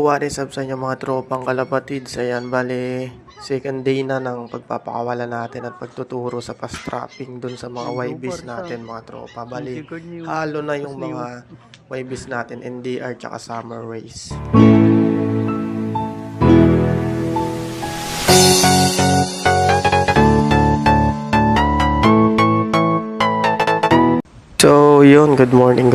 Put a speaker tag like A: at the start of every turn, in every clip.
A: what is up sa inyo mga tropang kalapatids. Ayan, bali, second day na ng pagpapakawala natin at pagtuturo sa fast trapping dun sa mga YBs natin mga tropa. Bali, halo na yung mga YBs natin, NDR tsaka summer race. So, yun, good morning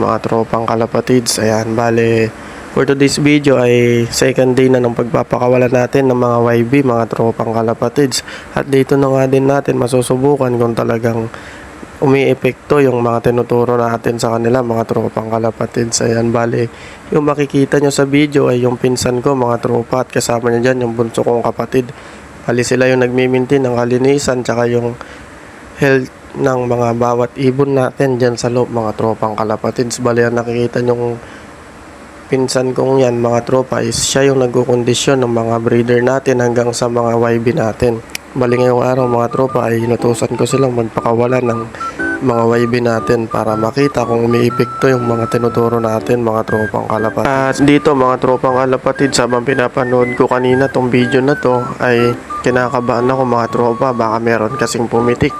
A: mga tropang kalapatids. Ayan, bale, for today's video ay second day na ng pagpapakawala natin ng mga YB, mga tropang kalapatids. At dito na nga din natin masusubukan kung talagang umi-epekto yung mga tinuturo natin sa kanila, mga tropang kalapatids. Ayan, bale, yung makikita nyo sa video ay yung pinsan ko, mga tropa, at kasama nyo dyan yung bunso kong kapatid. Bali, sila yung nagmimintin ng kalinisan tsaka yung health ng mga bawat ibon natin dyan sa loob, mga tropang kalapatids. Bali, ang nakikita nyong pinsan kong yan, mga tropa, is siya yung nagkukondisyon ng mga breeder natin hanggang sa mga YB natin. Bali, ngayong araw mga tropa ay inutusan ko silang magpakawala ng mga YB natin para makita kung umiipekto yung mga tinuturo natin, mga tropang kalapatids. At dito mga tropang kalapatids, habang pinapanood ko kanina tong video na to ay kinakabahan ako mga tropa, baka meron kasing pumitik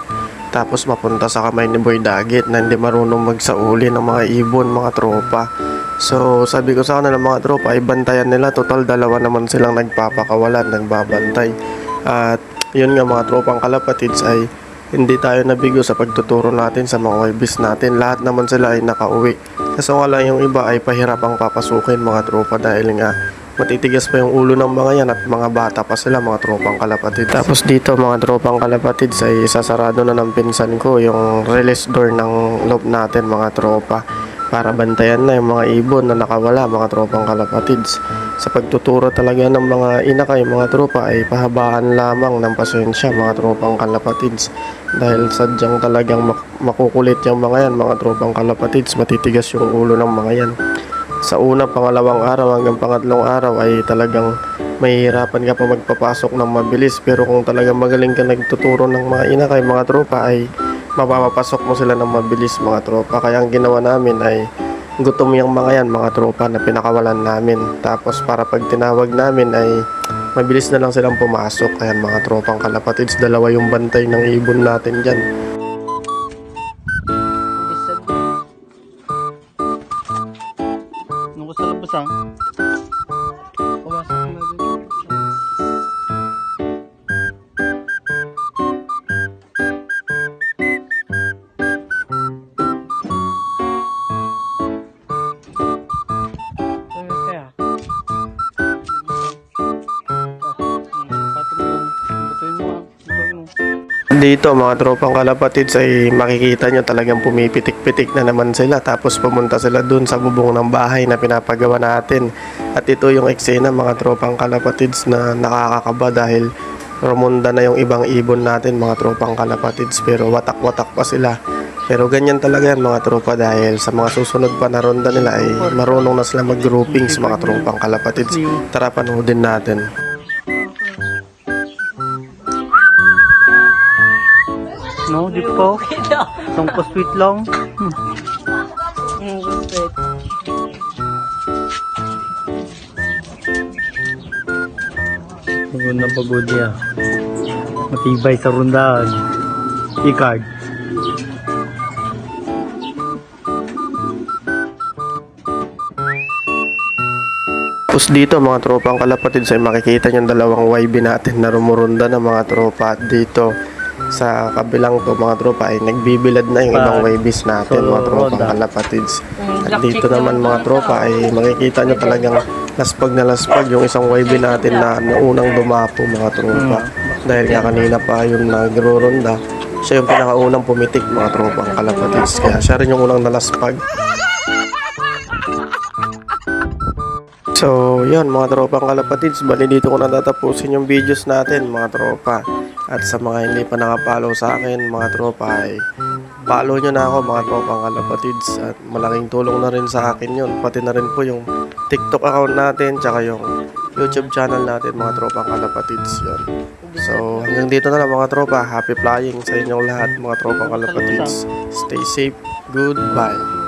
A: tapos mapunta sa kamay ni Boy Dagit na hindi marunong magsauli ng mga ibon, mga tropa. So sabi ko sa kanila mga tropa ay bantayan nila, total dalawa naman silang nagpapakawalan, nagbabantay. At yun nga mga tropang kalapatids ay hindi tayo nabigo sa pagtuturo natin sa mga YBs natin. Lahat naman sila ay nakauwi. Kaso nga lang yung iba ay pahirapang papasukin mga tropa dahil nga matitigas pa yung ulo ng mga yan at mga bata pa sila, mga tropang kalapatids. Tapos dito mga tropang kalapatids ay sasarado na ng pinsan ko yung release door ng loob natin mga tropa para bantayan na yung mga ibon na nakawala, mga tropang kalapatids. Sa pagtuturo talaga ng mga inakay mga tropa ay pahabaan lamang ng pasensya mga tropang kalapatids dahil sadyang talagang makukulit yung mga yan, mga tropang kalapatids. Matitigas yung ulo ng mga yan. Sa una, pangalawang araw hanggang pangatlong araw ay talagang mahihirapan ka pa magpapasok ng mabilis, pero kung talagang magaling ka nagtuturo ng mga inakay mga tropa ay mapapapasok mo sila ng mabilis mga tropa. Kaya ang ginawa namin ay gutom yung mga yan mga tropa na pinakawalan namin, tapos para pag tinawag namin ay mabilis na lang silang pumasok. Ayan mga tropang kalapatids, dalawa yung bantay ng ibon natin dyan.
B: Nung sa labas pumasok na din.
A: Dito mga tropang kalapatids ay makikita nyo talagang pumipitik-pitik na naman sila, tapos pumunta sila dun sa bubong ng bahay na pinapagawa natin. At ito yung eksena mga tropang kalapatids na nakakakaba dahil rumunda na yung ibang ibon natin mga tropang kalapatids, pero watak-watak pa sila. Pero ganyan talaga yan mga tropa dahil sa mga susunod pa na ronda nila ay marunong na sila mag-groupings mga tropang kalapatids. Tara panoodin natin.
B: No, di po. Isang pa-sweet lang. Pagod na pagod niya. Matibay sa rundaan. I-card.
A: Tapos dito mga tropang kalapatids ay makikita yung dalawang YB natin na rumurunda na mga tropa. At dito sa kabilang to mga tropa ay nagbibilad na yung ibang YBs natin mga tropang kalapatids. At dito naman mga tropa ay makikita nyo talagang laspag na laspag yung isang YB natin na unang dumapo mga tropa. Dahil nga kanina pa yung nagro-ronda, siya yung pinakaunang pumitik mga tropang kalapatids. Kaya siya rin yung unang nalaspag. So, yun mga tropang kalapatids, bali dito ko natatapusin yung videos natin mga tropa. At sa mga hindi pa nakapollow sa akin mga tropa ay follow nyo na ako mga tropang kalapatids. At malaking tulong na rin sa akin yun, pati na rin po yung TikTok account natin tsaka yung YouTube channel natin mga tropang kalapatids yun. So, hanggang dito na lang mga tropa. Happy flying sa inyong lahat mga tropang kalapatids. Stay safe, goodbye.